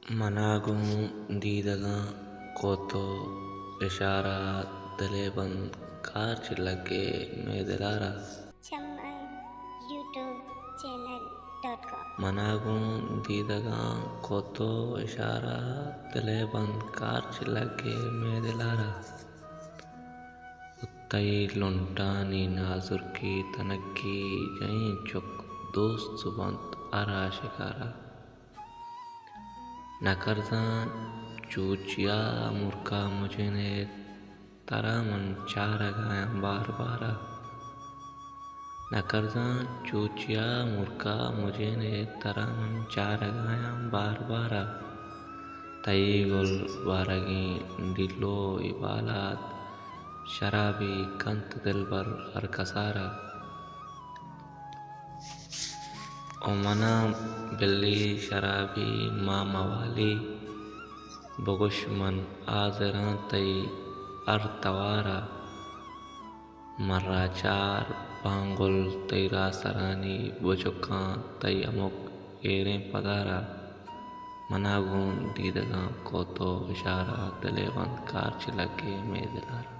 مناگوں دیدگاں کوتو اشارہ دلے بند کار چلگے میں دلارا چمگ یوٹیوب چینل.com مناگوں دیدگاں کوتو اشارہ دلے بند کار چلگے میں دلارا اتائی لنٹانی نازر کی تنکی جہیں چک دوست سبند ارا شکارا نکرزان چوچیا مرکا مجھے نے ترا من چار گایا بار بارا نکرزان چوچیا مرکا مجھے نے ترا من چار گایا بار بارا تئی گل بارگیں دلو عبالات شرابی کنت دل بر ہر کسارا او منا بلی شرابی ماں موالی بگش من آزراں تئی ار توارا من ھیچار بانگل تئی را سرانی بچکاں تئی امک ایریں پگارا مناگوں دیدگاں کوتو اشارہ دلے بند کار چلگے میں دلارا